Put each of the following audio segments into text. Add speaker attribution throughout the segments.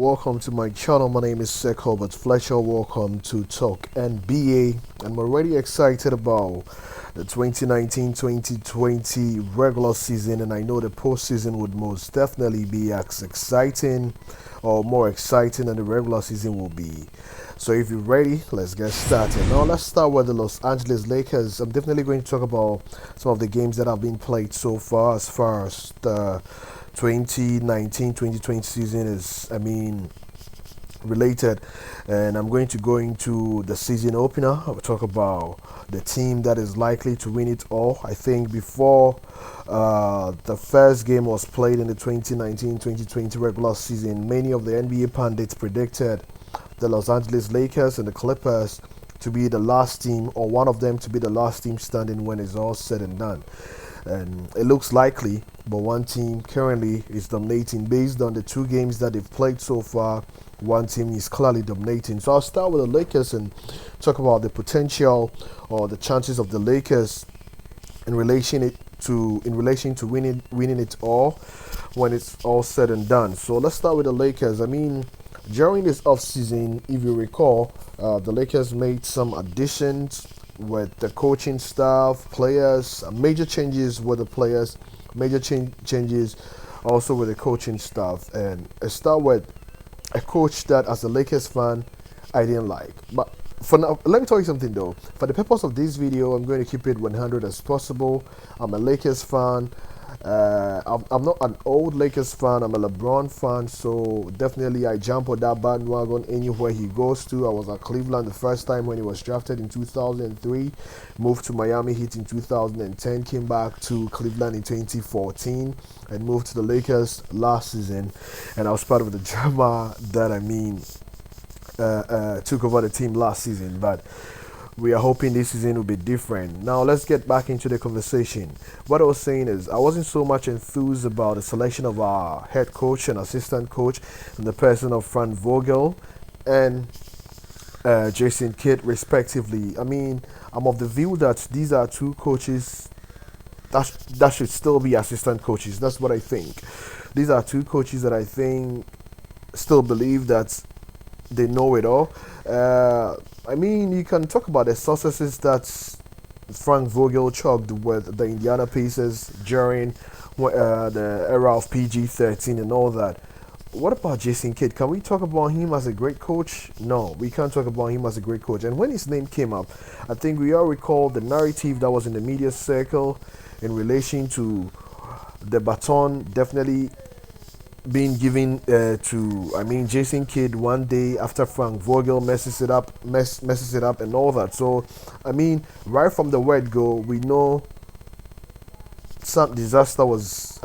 Speaker 1: Welcome to my channel. My name is Sek Hobart Fletcher. Welcome to Talk NBA. I'm already excited about the 2019-2020 regular season, and I know the postseason would most definitely be as exciting or more exciting than the regular season will be. So if you're ready, let's get started. Now let's start with the Los Angeles Lakers. I'm definitely going to talk about some of the games that have been played so far as the 2019-2020 season is, related, and I'm going to go into the season opener. I'll talk about the team that is likely to win it all. I think before the first game was played in the 2019-2020 regular season, many of the NBA pundits predicted the Los Angeles Lakers and the Clippers to be the last team, or one of them to be the last team standing when it's all said and done. And it looks likely, but one team currently is dominating based on the two games that they've played so far. One team is clearly dominating. So I'll start with the Lakers and talk about the potential or the chances of the Lakers in relation to winning it all when it's all said and done. So let's start with the Lakers. During this offseason, if you recall, the Lakers made some additions with the coaching staff, players, major changes with the players, changes also with the coaching staff. And I start with a coach that, as a Lakers fan, I didn't like. But for now, let me tell you something though. For the purpose of this video, I'm going to keep it 100 as possible. I'm a Lakers fan. I'm not an old Lakers fan. I'm a LeBron fan, so definitely I jump on that bandwagon anywhere he goes to. I was at Cleveland the first time when he was drafted in 2003, moved to Miami Heat in 2010, came back to Cleveland in 2014, and moved to the Lakers last season. And I was part of the drama that took over the team last season, but we are hoping this season will be different. Now let's get back into the conversation. What I was saying is I wasn't so much enthused about the selection of our head coach and assistant coach in the person of Frank Vogel and Jason Kidd respectively. I'm of the view that these are two coaches that should still be assistant coaches. That's what I think. These are two coaches that I think still believe that they know it all. You can talk about the successes that Frank Vogel chugged with the Indiana Pacers during the era of PG-13 and all that. What about Jason Kidd? Can we talk about him as a great coach? No, we can't talk about him as a great coach. And when his name came up, I think we all recall the narrative that was in the media circle in relation to the baton definitely being given to Jason Kidd one day after Frank Vogel messes it up and all that. So right from the word go, we know some disaster was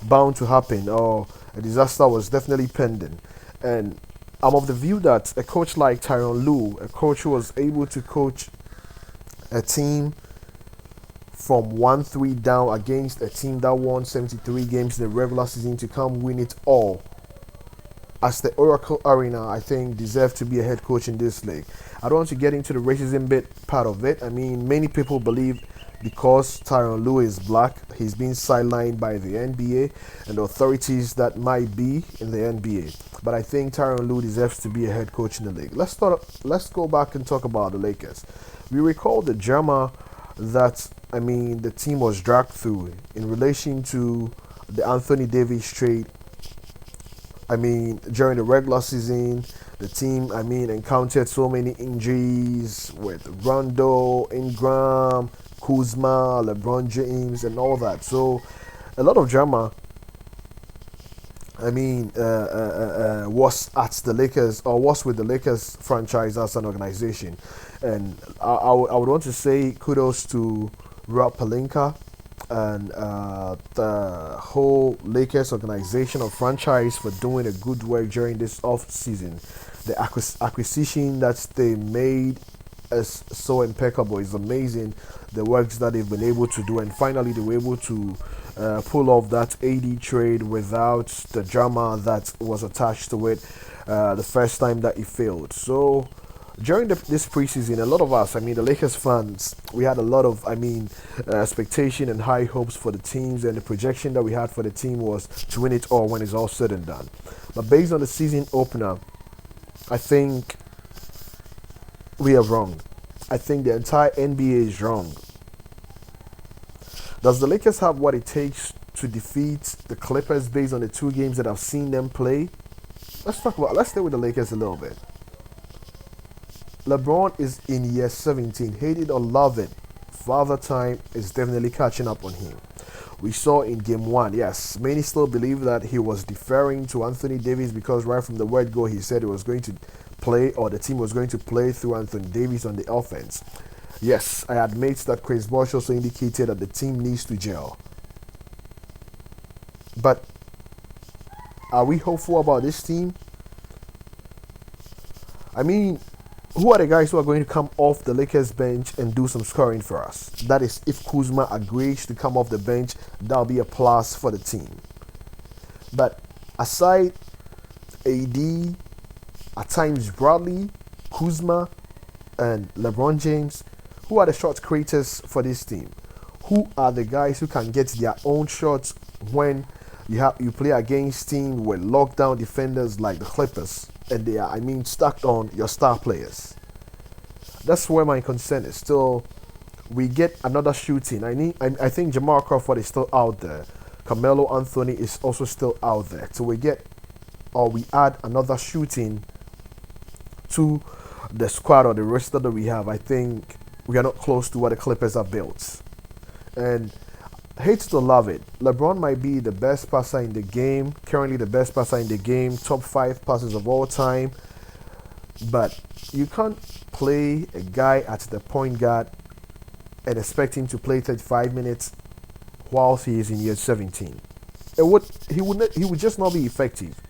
Speaker 1: bound to happen, or a disaster was definitely pending. And I'm of the view that a coach like Tyronn Lue, a coach who was able to coach a team from 1-3 down against a team that won 73 games in the regular season to come win it all as the Oracle Arena, I think deserves to be a head coach in this league. I don't want to get into the racism bit part of it. Many people believe because Tyronn Lue is black, he's being sidelined by the NBA and the authorities that might be in the NBA. But I think Tyronn Lue deserves to be a head coach in the league. Let's go back and talk about the Lakers. We recall the drama that the team was dragged through in relation to the Anthony Davis trade. During the regular season, the team encountered so many injuries with Rondo, Ingram, Kuzma, LeBron James, and all that. So a lot of drama was at the Lakers, or was with the Lakers franchise as an organization. And I would want to say kudos to Rob Pelinka and the whole Lakers organization or franchise for doing a good work during this off season. The acquisition that they made is so impeccable. It's amazing the works that they've been able to do, and finally they were able to pull off that AD trade without the drama that was attached to it the first time that it failed. So During this preseason, a lot of us, I mean, the Lakers fans, we had a lot of, expectation and high hopes for the teams, and the projection that we had for the team was to win it all when it's all said and done. But based on the season opener, I think we are wrong. I think the entire NBA is wrong. Does the Lakers have what it takes to defeat the Clippers based on the two games that I've seen them play? Let's stay with the Lakers a little bit. LeBron is in year 17. Hate it or love it, Father Time is definitely catching up on him. We saw in game one, yes, many still believe that he was deferring to Anthony Davis because right from the word go, he said he was going to play, or the team was going to play through Anthony Davis on the offense. Yes, I admit that Chris Bosh also indicated that the team needs to gel. But are we hopeful about this team? I mean, who are the guys who are going to come off the Lakers bench and do some scoring for us? That is, if Kuzma agrees to come off the bench, that'll be a plus for the team. But aside AD, at times Bradley, Kuzma, and LeBron James, who are the shot creators for this team? Who are the guys who can get their own shots when you play against teams with lockdown defenders like the Clippers, and they are, stacked on your star players? That's where my concern is. Still, we get another shooting. I think Jamal Crawford is still out there. Carmelo Anthony is also still out there. So we add another shooting to the squad or the roster that we have. I think we are not close to what the Clippers are built. And hate to love it, LeBron might be the best passer in the game, currently the best passer in the game, top 5 passes of all time. But you can't play a guy at the point guard and expect him to play 35 minutes whilst he is in year 17. He would just not be effective.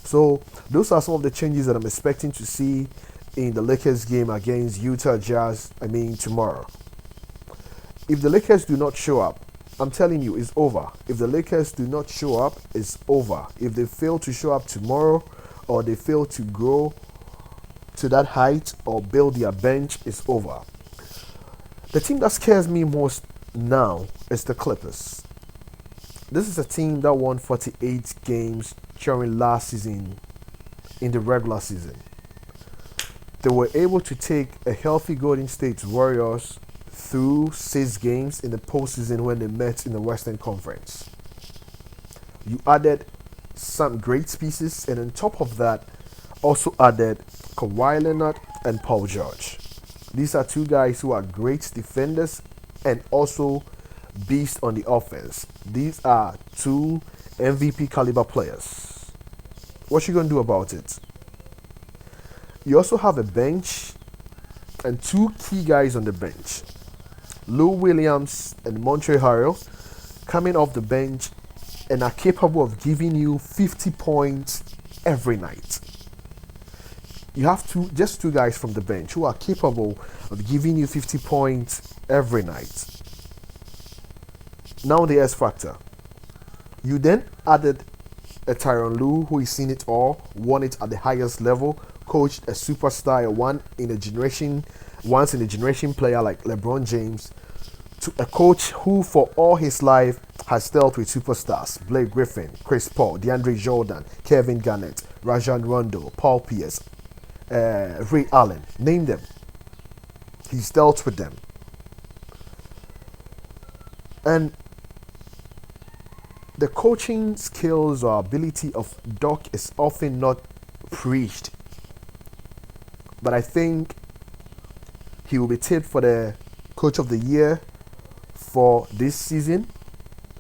Speaker 1: So those are some of the changes that I'm expecting to see in the Lakers game against Utah Jazz, tomorrow. If the Lakers do not show up, I'm telling you, it's over. If the Lakers do not show up, it's over. If they fail to show up tomorrow, or they fail to grow to that height or build their bench, it's over. The team that scares me most now is the Clippers. This is a team that won 48 games during last season in the regular season. They were able to take a healthy Golden State Warriors through 6 games in the postseason when they met in the Western Conference. You added some great pieces, and on top of that, also added Kawhi Leonard and Paul George. These are two guys who are great defenders and also beasts on the offense. These are two MVP caliber players. What you gonna do about it? You also have a bench and 2 key guys on the bench. Lou Williams and Montrezl Harrell coming off the bench and are capable of giving you 50 points every night. You have just 2 guys from the bench who are capable of giving you 50 points every night. Now the S factor. You then added a Tyronn Lue who is seen it all, won it at the highest level, coached a superstar, once in a generation player like LeBron James, to a coach who for all his life has dealt with superstars: Blake Griffin, Chris Paul, DeAndre Jordan, Kevin Garnett, Rajon Rondo, Paul Pierce, Ray Allen, name them. He's dealt with them. And the coaching skills or ability of Doc is often not preached. But I think he will be tipped for the Coach of the Year for this season,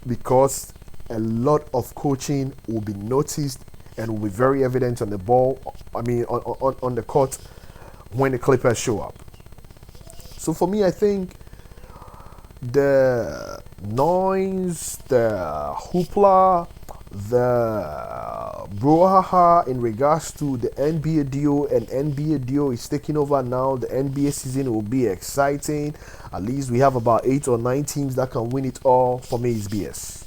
Speaker 1: because a lot of coaching will be noticed and will be very evident on the ball, on the court when the Clippers show up. So for me, I think the noise, the hoopla, the brouhaha in regards to the NBA deal, and NBA deal is taking over now. The NBA season will be exciting. At least we have about 8 or 9 teams that can win it all. For me, it's BS.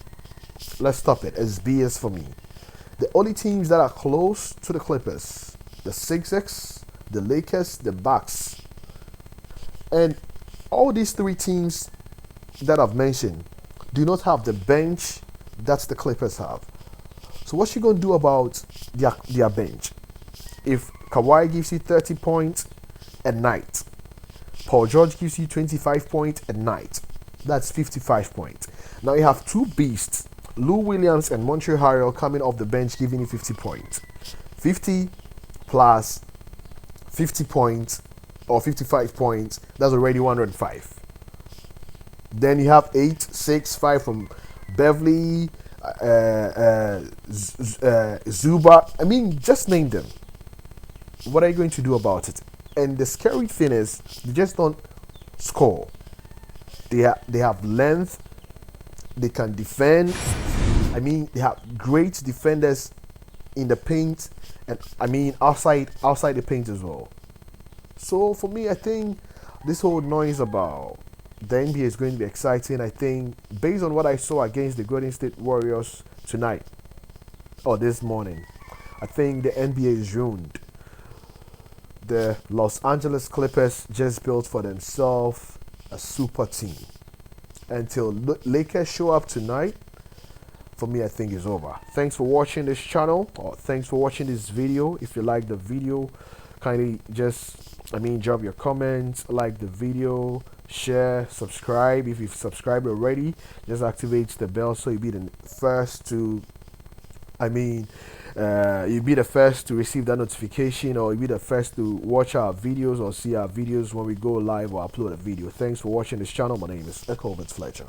Speaker 1: Let's stop it. It's BS for me. The only teams that are close to the Clippers: the Sixers, the Lakers, the Bucks, and all these three teams that I've mentioned do not have the bench that the Clippers have. So what's she gonna do about their bench? If Kawhi gives you 30 points a night, Paul George gives you 25 points a night, that's 55 points. Now you have two beasts, Lou Williams and Montreal Harrell, coming off the bench giving you 50 points. 50 plus 50 points or 55 points, that's already 105. Then you have 8, 6, 5 from Beverly, Zuba. I mean, just name them. What are you going to do about it? And the scary thing is, they just don't score. They have length. They can defend. I mean, they have great defenders in the paint, and I mean outside the paint as well. So for me, I think this whole noise about the NBA is going to be exciting. I think based on what I saw against the Golden State Warriors tonight or this morning, I think the NBA is ruined. The Los Angeles Clippers just built for themselves a super team. Until Lakers show up tonight, for me, I think it's over. Thanks for watching this channel, or thanks for watching this video. If you like the video, kindly drop your comments, like the video, share, subscribe. If you've subscribed already, just activate the bell so you'll be the first to you'll be the first to receive that notification, or you'll be the first to watch our videos or see our videos when we go live or upload a video. Thanks for watching this channel. My name is L.A Fletcher.